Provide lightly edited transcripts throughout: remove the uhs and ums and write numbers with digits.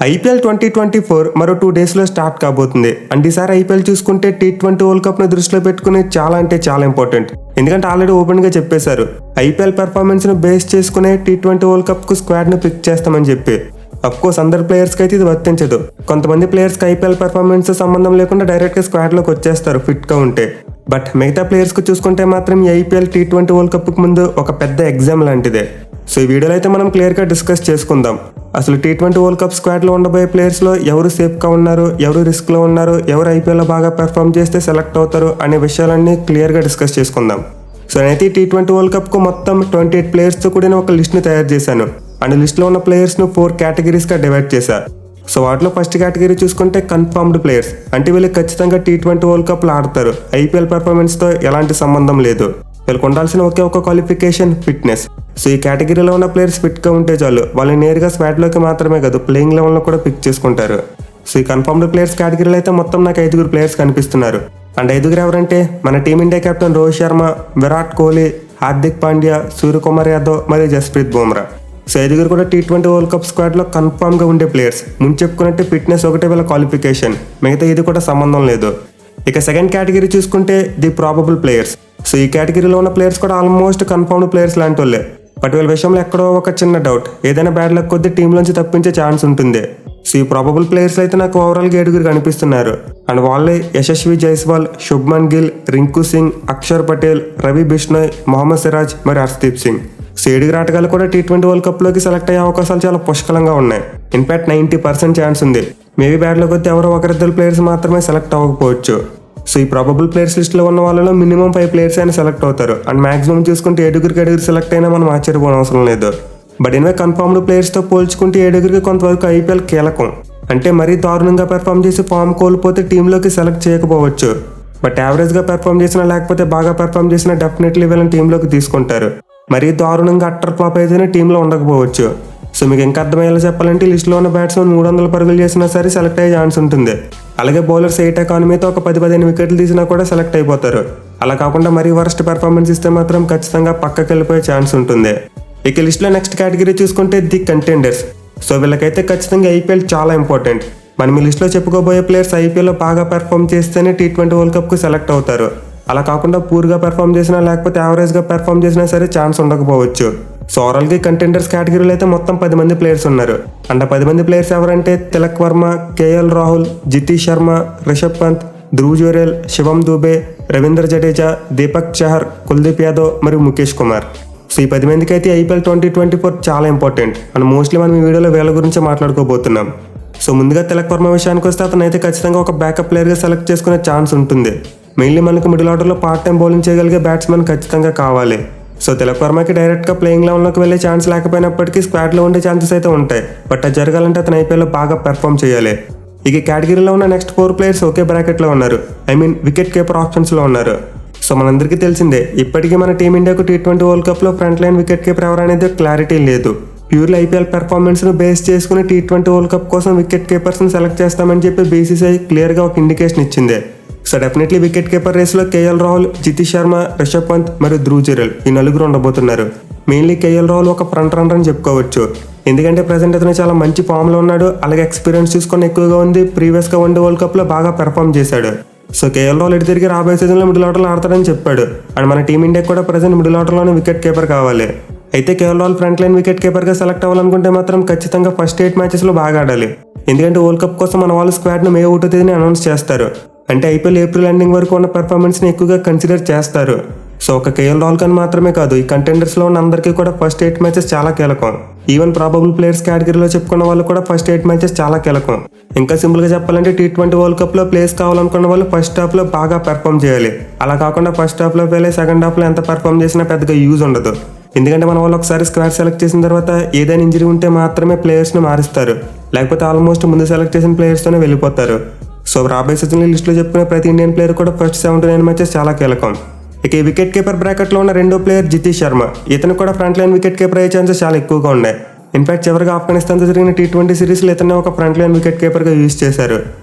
IPL 2024 మరో 2 డేస్లో start కాబోతుంది. అండ్ ఈసారి ఐపీఎల్ చూసుకుంటే T20 వరల్డ్ కప్ను దృష్టిలో పెట్టుకుని చాలా అంటే చాలా ఇంపార్టెంట్. ఎందుకంటే ఆల్రెడీ ఓపెన్గా చెప్పేశారు ఐపీఎల్ పెర్ఫార్మెన్స్ను బేస్ చేసుకునే T20 వరల్డ్ కప్కు స్క్వాడ్ను పిక్ చేస్తామని చెప్పి. అఫ్కోర్స్ అందరు ప్లేయర్స్కి అయితే ఇది వర్తించదు. కొంతమంది ప్లేయర్స్కి ఐపీఎల్ పెర్ఫార్మెన్స్ సంబంధం లేకుండా డైరెక్ట్గా స్క్వాడ్లోకి వచ్చేస్తారు ఫిట్గా ఉంటే. బట్ మిగతా ప్లేయర్స్కి చూసుకుంటే మాత్రం ఈ ఐపీఎల్ T20 వరల్డ్ కప్కి ముందు ఒక పెద్ద ఎగ్జామ్ లాంటిదే. సో ఈ వీడియోలో అయితే మనం క్లియర్గా డిస్కస్ చేసుకుందాం. అసలు T20 వరల్డ్ కప్ స్క్వాడ్లో ఉండబోయే ప్లేయర్స్లో ఎవరు సేఫ్గా ఉన్నారు, ఎవరు రిస్క్లో ఉన్నారు, ఎవరు ఐపీఎల్లో బాగా పెర్ఫామ్ చేస్తే సెలెక్ట్ అవుతారు అనే విషయాలన్నీ క్లియర్గా డిస్కస్ చేసుకుందాం. సో నేనైతే T20 వరల్డ్ కప్కు మొత్తం 28 ప్లేయర్స్తో కూడిన ఒక లిస్ట్ని తయారు చేశాను. అండ్ లిస్ట్లో ఉన్న ప్లేయర్స్ను 4 కేటగిరీస్గా డివైడ్ చేశాను. సో వాటిలో ఫస్ట్ కేటగిరీ చూసుకుంటే కన్ఫర్మ్డ్ ప్లేయర్స్, అంటే వీళ్ళకి ఖచ్చితంగా T20 వరల్డ్ కప్లో ఆడతారు, ఐపీఎల్ పెర్ఫార్మెన్స్తో ఎలాంటి సంబంధం లేదు. వీళ్ళకి ఉండాల్సిన ఒకే ఒక క్వాలిఫికేషన్ ఫిట్నెస్. సో ఈ కేటగిరీలో ఉన్న ప్లేయర్స్ ఫిట్గా ఉంటే చాలు, వాళ్ళని నేరుగా స్క్వాడ్లోకి మాత్రమే కాదు ప్లేయింగ్ లెవెల్లో కూడా పిక్ చేసుకుంటారు. సో ఈ కన్ఫర్మ్డ్ ప్లేయర్స్ కేటగిరీలో అయితే మొత్తం నాకు 5 ప్లేయర్స్ కనిపిస్తున్నారు. అండ్ 5 ఎవరంటే మన టీమిండియా కెప్టెన్ రోహిత్ శర్మ, విరాట్ కోహ్లీ, హార్దిక్ పాండ్యా, సూర్యకుమార్ యాదవ్ మరియు జస్ప్రీత్ బుమ్రా. సో 5 కూడా T20 వరల్డ్ కప్ స్క్వాడ్లో కన్ఫర్మ్గా ఉండే ప్లేయర్స్. ముందు చెప్పుకున్నట్టే ఫిట్నెస్ ఒకటే వీళ్ళ క్వాలిఫికేషన్, మిగతా ఇది కూడా సంబంధం లేదు. ఇక సెకండ్ కేటగిరీ చూసుకుంటే ది ప్రాబబుల్ ప్లేయర్స్. సో ఈ కేటగిరీలో ఉన్న ప్లేయర్స్ కూడా ఆల్మోస్ట్ కన్ఫర్మ్డ్ ప్లేయర్స్ లాంటి వాళ్ళే. బట్ వీళ్ళ విషయంలో ఎక్కడో ఒక చిన్న డౌట్, ఏదైనా బ్యాడ్ లక్ కొద్ది టీంలోంచి తప్పించే ఛాన్స్ ఉంటుంది. సో ఈ ప్రాబబుల్ ప్లేయర్స్ అయితే నాకు ఓవరాల్గా 7 కనిపిస్తున్నారు. అండ్ వాళ్ళే యశస్వి జైస్వాల్, శుభ్మన్ గిల్, రింకు సింగ్, అక్షర్ పటేల్, రవి బిష్ణోయ్, మొహమ్మద్ సిరాజ్ మరియు హర్షదీప్ సింగ్. సో 7 ఆటగాళ్ళు కూడా T20 వరల్డ్ కప్లోకి సెలెక్ట్ అయ్యే అవకాశాలు చాలా పుష్కలంగా ఉన్నాయి. ఇన్ఫాక్ట్ 90% ఛాన్స్ ఉంది. మేబీ బ్యాడ్లో కొద్ది ఎవరో ఒకరిద్దరు ప్లేయర్స్ మాత్రమే సెలెక్ట్ అవ్వకపోవచ్చు. సో ఈ ప్రాబబుల్ ప్లేయర్స్ లిస్ట్లో ఉన్న వాళ్ళలో మినిమం 5 ప్లేయర్స్ అయినా సెలెక్ట్ అవుతారు. అండ్ మాక్సిమం చూసుకుంటే 7 సెలెక్ట్ అయినా మనం ఆశ్చర్యపోనవసరం లేదు. బట్ ఇన్వే కన్ఫర్మ్డ్ ప్లేయర్స్తో పోల్చుకుంటే 7 కొంతవరకు ఐపీఎల్ కీలకం. అంటే మరీ దారుణంగా పెర్ఫామ్ చేసి ఫామ్ కోల్పోతే టీంలోకి సెలెక్ట్ చేయకపోవచ్చు. బట్ యావరేజ్గా పెర్ఫామ్ చేసినా లేకపోతే బాగా పెర్ఫామ్ చేసినా డెఫినెట్లీ వీళ్ళని టీంలోకి తీసుకుంటారు. మరీ దారుణంగా అట్టర్ ఫ్లాప్ అయితేనే టీంలో ఉండకపోవచ్చు. సో మీకు ఇంకా అర్థమయ్యేలా చెప్పాలంటే లిస్టులో ఉన్న బ్యాట్స్మెన్ 300 పరుగులు చేసినా సరే సెలెక్ట్ అయ్యే ఛాన్స్ ఉంటుంది. అలాగే బౌలర్స్ 8 ఎకానమీతో ఒక 10-15 వికెట్లు తీసినా కూడా సెలెక్ట్ అయిపోతారు. అలా కాకుండా మరీ వరస్ట్ పెర్ఫార్మెన్స్ ఇస్తే మాత్రం ఖచ్చితంగా పక్కకి వెళ్ళిపోయే ఛాన్స్ ఉంటుంది. ఇక లిస్టులో నెక్స్ట్ కేటగిరీ చూసుకుంటే ది కంటెండర్స్. సో వీళ్ళకైతే ఖచ్చితంగా ఐపీఎల్ చాలా ఇంపార్టెంట్. మనం ఈ లిస్టులో చెప్పుకోబోయే ప్లేయర్స్ ఐపీఎల్లో బాగా పెర్ఫామ్ చేస్తేనే T20 వరల్డ్ కప్కు సెలెక్ట్ అవుతారు. అలా కాకుండా పూర్గా పెర్ఫామ్ చేసినా లేకపోతే యావరేజ్గా పెర్ఫామ్ చేసినా సరే ఛాన్స్ ఉండకపోవచ్చు. సో ఓవరాల్గా కంటెండర్స్ కేటగిరీలో అయితే మొత్తం 10 మంది ప్లేయర్స్ ఉన్నారు. అండ్ 10 మంది ప్లేయర్స్ ఎవరంటే తిలక్ వర్మ, కేఎల్ రాహుల్, జితేష్ శర్మ, రిషబ్ పంత్, ధ్రువ్ జురేల్, శివం దూబే, రవీంద్ర జడేజా, దీపక్ చహర్, కుల్దీప్ యాదవ్ మరియు ముఖేష్ కుమార్. సో ఈ 10 మందికి అయితే ఐపీఎల్ 2024 చాలా ఇంపార్టెంట్. అండ్ మోస్ట్లీ మనం ఈ వీడియోలో వీళ్ళ గురించి మాట్లాడుకోబోతున్నాం. సో ముందుగా తిలక్ వర్మ విషయానికి వస్తే అతను అయితే ఖచ్చితంగా ఒక బ్యాకప్ ప్లేయర్గా సెలెక్ట్ చేసుకునే ఛాన్స్ ఉంటుంది. మెయిన్లీ మనకు మిడిల్ ఆర్డర్లో పార్ట్ టైం బౌలింగ్ చేయగలిగే బ్యాట్స్మెన్ ఖచ్చితంగా కావాలి. సో తిలక్ వర్మకి డైరెక్ట్గా ప్లేయింగ్ లెవెల్లోకి వెళ్ళే ఛాన్స్ లేకపోయినప్పటికీ స్క్వాడ్లో ఉండే ఛాన్సెస్ అయితే ఉంటాయి. బట్ అది జరగాలంటే అతను ఐపీఎల్లో బాగా పెర్ఫామ్ చేయాలి. ఇక కేటగిరీలో ఉన్న నెక్స్ట్ 4 ప్లేయర్స్ ఒకే బ్రాకెట్లో ఉన్నారు. వికెట్ కీపర్ ఆప్షన్స్లో ఉన్నారు. సో మనందరికీ తెలిసిందే, ఇప్పటికీ మన టీమిండియాకు T20 వరల్డ్ కప్లో ఫ్రంట్ లైన్ వికెట్ కీపర్ ఎవరనేది క్లారిటీ లేదు. ప్యూర్లీ ఐపీఎల్ పెర్ఫార్మెన్స్ను బేస్ చేసుకుని T20 వరల్డ్ కప్ కోసం వికెట్ కీపర్స్ని సెలెక్ట్ చేస్తామని చెప్పి బీసీసీఐ క్లియర్గా ఒక ఇండికేషన్ ఇచ్చింది. సో డెఫినెట్లీ వికెట్ కీపర్ రేస్లో కేఎల్ రాహుల్, జితేష్ శర్మ, రిషబ్ పంత్ మరియు ధ్రువ్ జురేల్ ఈ 4 ఉండబోతున్నారు. మెయిన్లీ కేఎల్ రాహుల్ ఒక ఫ్రంట్ రన్నర్ అని చెప్పుకోవచ్చు. ఎందుకంటే ప్రజెంట్ అతను చాలా మంచి ఫామ్లో ఉన్నాడు. అలాగే ఎక్స్పీరియన్స్ చూసుకొని ఎక్కువగా ఉంది. ప్రీవియస్గా వన్డే వరల్డ్ కప్లో బాగా పెర్ఫామ్ చేశాడు. సో కేఎల్ రాహుల్ ఎటు తిరిగి రాబోయే సీజన్లో మిడిల్ ఆర్డర్లో ఆడతాడని చెప్పాడు. అండ్ మన టీమిండియాకి కూడా ప్రజెంట్ మిడిల్ ఆర్డర్లోనే వికెట్ కీపర్ కావాలి. అయితే KL Rahul front line wicket కీపర్గా సెలెక్ట్ అవ్వాలనుకుంటే మాత్రం ఖచ్చితంగా ఫస్ట్ 8 మ్యాచెస్లో బాగా ఆడాలి. ఎందుకంటే వరల్డ్ కప్ కోసం మన వాళ్ళు స్క్వాడ్ను మే 1వ తేదీని అనౌన్స్ చేస్తారు. అంటే ఐపీఎల్ ఏప్రిల్ ఎండింగ్ వరకు ఉన్న పెర్ఫార్మెన్స్ని ఎక్కువగా కన్సిడర్ చేస్తారు. సో ఒక కేఎల్ రాహుల్ కానీ మాత్రమే కాదు, ఈ కంటెండర్స్లో ఉన్న అందరికీ కూడా ఫస్ట్ 8 మ్యాచెస్ చాలా కీలకం. ఈవెన్ ప్రాబబుల్ ప్లేయర్స్ కేటగిరీలో చెప్పుకున్న వాళ్ళు కూడా ఫస్ట్ 8 మ్యాచెస్ చాలా కీలకం. ఇంకా సింపుల్గా చెప్పాలంటే T20 వరల్డ్ కప్లో ప్లేస్ కావాలనుకున్న వాళ్ళు ఫస్ట్ హాఫ్లో బాగా పెర్ఫామ్ చేయాలి. అలా కాకుండా ఫస్ట్ హాఫ్లో వెళ్ళి సెకండ్ హాఫ్లో ఎంత పెర్ఫామ్ చేసినా పెద్దగా యూజ్ ఉండదు. ఎందుకంటే మన వాళ్ళు ఒకసారి స్క్వాడ్ సెలెక్ట్ చేసిన తర్వాత ఏదైనా ఇంజరీ ఉంటే మాత్రమే ప్లేయర్స్ని మారుస్తారు. లేకపోతే ఆల్మోస్ట్ ముందు సెలెక్ట్ చేసిన ప్లేయర్స్తోనే వెళ్ళిపోతారు. సో రాబోయే సీజన్లో లిస్టులో చెప్పుకునే ప్రతి ఇండియన్ ప్లేయర్ కూడా ఫస్ట్ 79 మ్యాచెస్ చాలా కీలకం. ఇక ఈ వికెట్ కీపర్ బ్రాకెట్లో ఉన్న 2వ ప్లేయర్ జితేష్ శర్మ. ఇతను కూడా ఫ్రంట్ లైన్ వికెట్ కీపర్ అయ్యే ఛాన్సెస్ చాలా ఎక్కువగా ఉన్నాయి. ఇన్ఫాక్ట్ చివరిగా ఆఫ్ఘనిస్తాన్తో జరిగిన T20 సిరీస్లో ఇతన్ని ఒక ఫ్రంట్ లైన్ వికెట్ కీపర్గా యూజ్ చేశారు.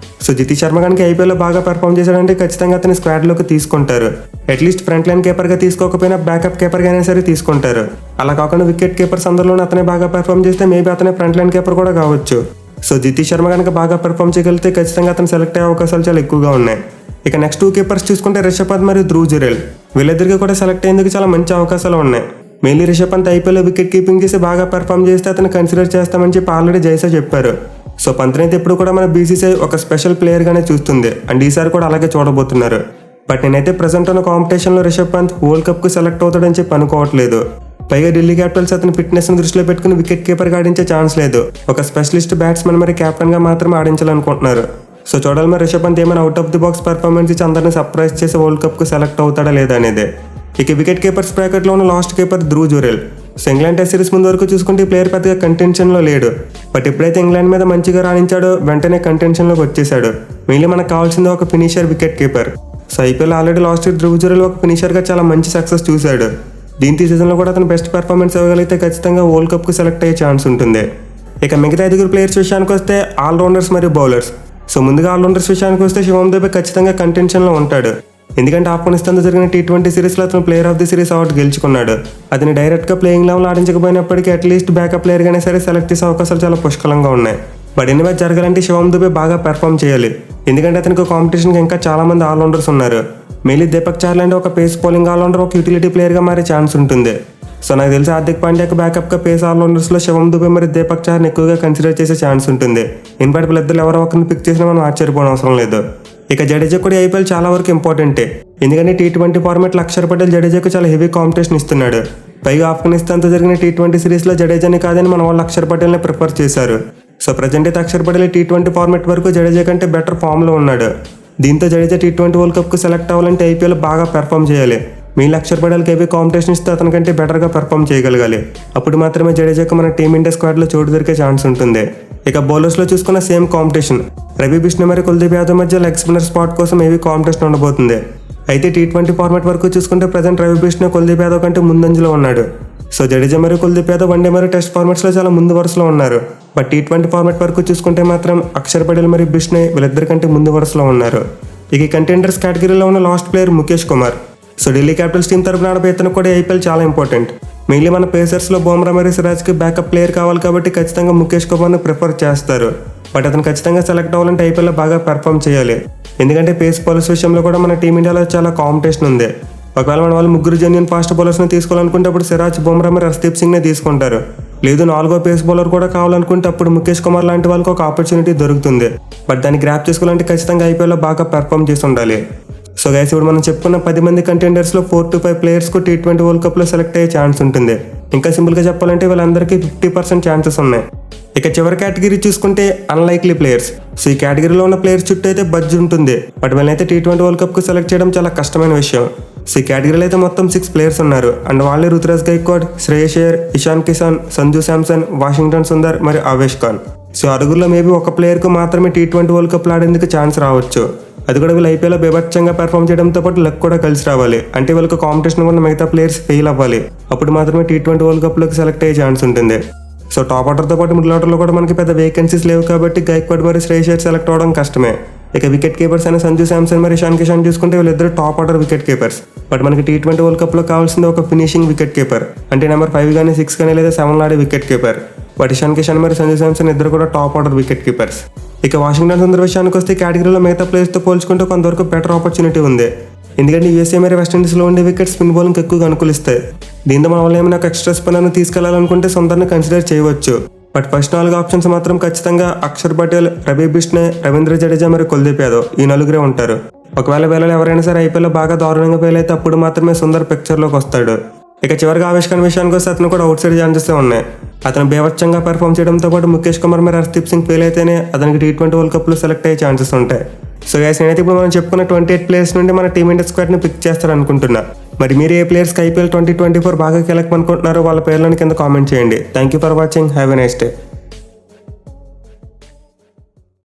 సో జితేష్ శర్మ కనుక ఐపీఎల్లో బాగా పెర్ఫామ్ చేశాడంటే ఖచ్చితంగా అతని స్క్వాడ్లోకి తీసుకుంటారు. అట్లీస్ట్ ఫ్రంట్ లైన్ కీపర్గా తీసుకోకపోయినా బ్యాకప్ కీపర్గా అయినా సరే తీసుకుంటారు. అలా కాకుండా వికెట్ కీపర్స్ అందరిలోనే అతనే బాగా పెర్ఫామ్ చేస్తే మేబీ అతనే ఫ్రంట్ లైన్ కీపర్ కూడా కావచ్చు. సో జితేష్ శర్మ కనుక బాగా పెర్ఫామ్ చేయగలిగితే ఖచ్చితంగా అతను సెలెక్ట్ అయ్యే అవకాశాలు చాలా ఎక్కువగా ఉన్నాయి. ఇక నెక్స్ట్ 2 కీపర్స్ చూసుకుంటే రిషబ్ పంత్ మరియు ధ్రువ్ జురేల్. వీళ్ళిద్దరికి కూడా సెలెక్ట్ అయ్యేందుకు చాలా మంచి అవకాశాలు ఉన్నాయి. మెయిన్లీ రిషబ్ పంత్ ఐపీఎల్లో వికెట్ కీపింగ్ చేసి బాగా పెర్ఫామ్ చేస్తే అతను కన్సిడర్ చేస్తామని చెప్పి ఆల్రెడీ జైసా చెప్పారు. సో పంత్ని అయితే ఇప్పుడు కూడా మన బీసీసీఐ ఒక స్పెషల్ ప్లేయర్గానే చూస్తుంది అండ్ ఈసారి కూడా అలాగే చూడబోతున్నారు. బట్ నేనైతే ప్రెసెంట్ ఉన్న కాంపిటీషన్లో రిషబ్ పంత్ వరల్డ్ కప్కు సెలెక్ట్ అవుతాడని చెప్పి అనుకోవట్లేదు. పైగా ఢిల్లీ క్యాపిటల్స్ అతని ఫిట్నెస్ని దృష్టిలో పెట్టుకుని వికెట్ కీపర్గా ఆడించే ఛాన్స్ లేదు. ఒక స్పెషలిస్ట్ బ్యాట్స్మెన్ మరి కెప్టెన్గా మాత్రమే ఆడించాలనుకుంటున్నారు. సో చూడాలి మరి రిషబ్ పంత్ ఏమైనా out of the box performance ఇచ్చి అందరిని సర్ప్రైజ్ చేసి వరల్డ్ కప్కు సెలెక్ట్ అవుతాడా లేదా అనేది. ఇక వికెట్ కీపర్స్ బ్రాకెట్లో ఉన్న last keeper Dhruv Jurel. So England test series ముందు వరకు చూసుకుంటే ఈ ప్లేయర్ పెద్దగా కంటెన్షన్లో లేడు. బట్ ఎప్పుడైతే ఇంగ్లాండ్ మీద మంచిగా రాణించాడో వెంటనే కంటెన్షన్లోకి వచ్చేసాడు. మెయిన్లీ మనకు కావాల్సింది ఒక finisher wicket keeper. So IPL already last year Dhruv Jurel ఒక ఫినిషర్గా చాలా మంచి సక్సెస్ చూశాడు. దీంతో ఈ సీజన్లో కూడా అతను బెస్ట్ పర్ఫార్మెన్స్ ఇవ్వగలిగితే ఖచ్చితంగా వరల్డ్ కప్కు సెలెక్ట్ అయ్యే ఛాన్స్ ఉంటుంది. ఇక మిగతా 5 ప్లేయర్స్ విషయానికి వస్తే ఆల్రౌండర్స్ మరియు బౌలర్స్. సో ముందుగా ఆల్రౌండర్స్ విషయానికి వస్తే శివం దుబే ఖచ్చితంగా కంటెన్షన్లో ఉంటాడు. ఎందుకంటే ఆఫ్ఘనిస్తాన్తో జరిగిన T20 సిరీస్లో అతను player of the series award గెలుచుకున్నాడు. అతని డైరెక్ట్గా ప్లేయింగ్ లెవెల్ ఆడించకపోయినప్పటికీ అట్లీస్ట్ బ్యాకప్ ప్లేయర్గానే సరే సెలెక్ట్ చేసే అవకాశాలు చాలా పుష్కలంగా ఉన్నాయి. బట్ ఎన్ని మ్యాచ్ జరగాలంటే శివం దుబే బాగా పెర్ఫామ్ చేయాలి. ఎందుకంటే అతనికి కాంపిటీషన్కి ఇంకా చాలా మంది ఆల్రౌండర్స్ ఉన్నారు. మెయిన్లీ దీపక్ చాహర్ అంటే ఒక పేస్ బౌలింగ్ ఆల్రౌండర్ ఒక యూటిలిటీ ప్లేయర్గా మారే ఛాన్స్ ఉంటుంది. సో నాకు తెలిసి హార్దిక్ పాండ్యాకి బ్యాకప్గా పేస్ ఆల్రౌండర్స్లో శివం దుబే మరి దీపక్ చాహర్ని ఎక్కువగా కన్సిడర్ చేసే ఛాన్స్ ఉంటుంది. ఇన్ఫాక్ట్ వీళ్ళిద్దరు ఎవరో ఒకరిని పిక్ చేసినా మనం ఆశ్చర్యపోవడం అవసరం లేదు. ఇక జడేజా కూడా ఐపీఎల్ చాలా వరకు ఇంపార్టెంటే. ఎందుకంటే T20 ఫార్మాట్లో అక్షర్ పటేల్ జడేజాకు చాలా హెవీ కాంపిటీషన్ ఇస్తున్నాడు. పైగా ఆఫ్ఘనిస్తాన్తో జరిగిన T20 సిరీస్లో జడేజాని కాదని మన వాళ్ళు అక్షర్ పటేల్ని ప్రిఫర్ చేశారు. సో ప్రజెంట్ అయితే అక్షర్ పటేల్ T20 ఫార్మాట్ వరకు జడేజా కంటే బెటర్ ఫామ్లో ఉన్నాడు. దీంతో జడేజా T20 వరల్డ్ కప్కు సెలెక్ట్ అవ్వాలంటే ఐపీఎల్ బాగా పెర్ఫామ్ చేయాలి. మీళ్ళు అక్షర్ పటేల్కి హెవీ కాంపిటీషన్ ఇస్తే అతనికంటే బెటర్గా పెర్ఫామ్ చేయగలగాలి. అప్పుడు మాత్రమే జడేజాకు మన టీమిండియా స్క్వాడ్లో చోటు దొరికే ఛాన్స్ ఉంటుంది. ఇక బౌలర్స్లో చూసుకున్న సేమ్ కాంపిటీషన్. రవి బిష్ణోయ్ మరియు కుల్దీప్ యాదవ్ మధ్య లెగ్ స్పిన్నర్ స్పాట్ కోసం హెవీ కాంపిటీషన్ ఉండబోతుంది. అయితే T20 ఫార్మాట్ వరకు చూసుకుంటే ప్రజెంట్ రవి బిష్ణోయ్ కుల్దీప్ యాదవ్ కంటే ముందంజలో ఉన్నాడు. సో జడేజా మరియు కుల్దీప్ యాదవ్ వన్డే మరియు టెస్ట్ ఫార్మాట్స్లో చాలా ముందు వరుసలో ఉన్నారు. బట్ T20 ఫార్మాట్ వరకు చూసుకుంటే మాత్రం అక్షర్ పటేల్ మరియు బిష్ణోయ్ వీళ్ళిద్దరికంటే ముందు వరుసలో ఉన్నారు. ఇక కంటెండర్స్ కేటగిరీలో ఉన్న last player Mukesh Kumar. So Delhi Capitals team తరపున ఆడే ఇతను కూడా ఐపీఎల్ చాలా ఇంపార్టెంట్. మెయిన్లీ మన పేసర్స్లో బుమ్రా మరియు సిరాజ్కి బ్యాకప్ ప్లేయర్ కావాలి కాబట్టి ఖచ్చితంగా ముఖేష్ కుమార్ని ప్రిఫర్ చేస్తారు. బట్ అతను ఖచ్చితంగా సెలెక్ట్ అవ్వాలంటే ఐపీఎల్లో బాగా పెర్ఫామ్ చేయాలి. ఎందుకంటే పేస్ బౌలర్స్ విషయంలో కూడా మన టీమిండియాలో చాలా కాంపిటీషన్ ఉంది. ఒకవేళ మన వాళ్ళు 3 జెన్యూన్ ఫాస్ట్ బౌలర్స్ని తీసుకోవాలనుకుంటే అప్పుడు సిరాజ్, బుమ్రా మరియు హర్షదీప్ సింగ్నే తీసుకుంటారు. లేదు 4వ పేస్ బౌలర్ కూడా కావాలనుకుంటే అప్పుడు ముఖేష్ కుమార్ లాంటి వాళ్ళకి ఒక ఆపర్చునిటీ దొరుకుతుంది. బట్ దాన్ని గ్రాప్ చేసుకోవాలంటే ఖచ్చితంగా ఐపీఎల్లో బాగా పెర్ఫామ్ చేసి ఉండాలి. సో గైస్ ఇప్పుడు మనం చెప్పుకున్న 10 మంది కంటెండర్స్లో 4 to 5 ప్లేయర్స్కు T20 వరల్డ్ కప్లో సెలెక్ట్ అయ్యే ఛాన్స్ ఉంటుంది. ఇంకా సింపుల్గా చెప్పాలంటే వీళ్ళందరికీ 50% ఛాన్సెస్ ఉన్నాయి. ఇక చివరి కేటగిరీ చూసుకుంటే అన్లైక్లీ ప్లేయర్స్. సో ఈ కేటగిరీలో ఉన్న ప్లేయర్స్ చుట్టూ అయితే బడ్జ్ ఉంటుంది. బట్ వీళ్ళైతే T20 వరల్డ్ కప్కు సెలెక్ట్ చేయడం చాలా కష్టమైన విషయం. సో ఈ కేటగిరీలో అయితే మొత్తం 6 ప్లేయర్స్ ఉన్నారు. అండ్ వాళ్ళే రుతురాజ్ గైక్వాడ్, శ్రేయస్ అయ్యర్, ఇషాన్ కిసాన్, సంజు శాంసన్, వాషింగ్టన్ సుందర్ మరియు ఆవేష్ ఖాన్. సో అరుగురులో మేబీ ఒక ప్లేయర్కు మాత్రమే T20 వరల్డ్ కప్లో ఆడేందుకు ఛాన్స్ రావచ్చు. అది కూడా వీళ్ళు ఐపీఎల్లో బేభత్సంగా పెర్ఫామ్ చేయడంతో పాటు లక్ కూడా కలిసి రావాలి. అంటే వీళ్ళకి కాంపిటీషన్ ఉన్న మిగతా ప్లేయర్స్ ఫెయిల్ అవ్వాలి. అప్పుడు మాత్రమే T20 వరల్డ్ కప్లోకి సెలెక్ట్ అయ్యే ఛాన్స్ ఉంటుంది. సో టాప్ ఆర్డర్తో పాటు మిడిల్ ఆర్డర్లో కూడా మనకి పెద్ద వేకెన్సీస్ లేవు కాబట్టి గైక్వాడ్ మరియు శ్రేయస్ అయ్యర్ సెలెక్ట్ అవ్వడం కష్టమే. ఇక వికెట్ కీపర్స్ అయిన సంజు శాంసన్ మరియు ఇషాన్ కిషాన్ చూసుకుంటే వీళ్ళిద్దరు top order wicket keepers. But మనకి T20 వరల్డ్ కప్లో కావాల్సింది ఒక ఫినిషింగ్ వికెట్ కీపర్. అంటే నెంబర్ 5 కానీ 6 కానీ లేదా 7 ఆడే wicket keeper. But Ishan Kishan మరియు సంజు శాంసన్ ఇద్దరు కూడా టాప్ ఆర్డర్ వికెట్ కీపర్స్. ఇక వాషింగ్టన్ సుందర్ విషయానికి వస్తే కేటగిరీలో మిగతా ప్లేయర్స్తో పోల్చుకుంటే కొంతవరకు బెటర్ ఆపర్చునిటీ ఉంది. ఎందుకంటే యూఎస్ఏ మరియు వెస్టిండీస్లో ఉండే వికెట్ స్పిన్ బౌలింగ్ ఎక్కువగా అనుకూలిస్తాయి. దీంతో మన వల్ల ఏమైనా ఎక్స్ట్రా స్పిన్నర్ను తీసుకెళ్లాలనుకుంటే సుందర్ని కన్సిడర్ చేయవచ్చు. బట్ ఫస్ట్ 4 ఆప్షన్స్ మాత్రం ఖచ్చితంగా అక్షర్ పటేల్, రవి బిష్ణోయ్, రవీంద్ర జడేజా మరియు కుల్దీప్ యాదవ్ ఈ 4 ఉంటారు. ఒకవేళ వీళ్ళలో ఎవరైనా సరే ఐపీఎల్లో బాగా దారుణంగా ఫెయిల్ అయితే అప్పుడు మాత్రమే సుందర్ పిక్చర్లోకి వస్తాడు. ఇక చివరిగా ఆవేష్ ఖాన్ విషయానికి వస్తే అతను కూడా అవుట్ సైడ్ ఛాన్సెస్ ఉన్నాయి. అతను బేభత్సంగా పెర్ఫామ్ చేయడంతో పాటు ముఖేష్ కుమార్ మరియు హర్షదీప్ సింగ్ ఫెయిల్ అయితేనే అతనికి T20 వరల్డ్ కప్లో సెలెక్ట్ అయ్యే ఛాన్సెస్ ఉంటాయి. సో గైస్ నేనైతే ఇప్పుడు మనం చెప్పుకున్న 28 ప్లేయర్స్ నుండి మన టీమిండియా స్క్వాడ్ని పిక్ చేస్తారనుకుంటున్నా. మరి మీరు ఏ ప్లేయర్స్కి IPL 2024 బాగా కీలకం అనుకుంటున్నారో వాళ్ళ పేర్లను కింద కామెంట్ చేయండి. Thank you for watching. Have a nice day.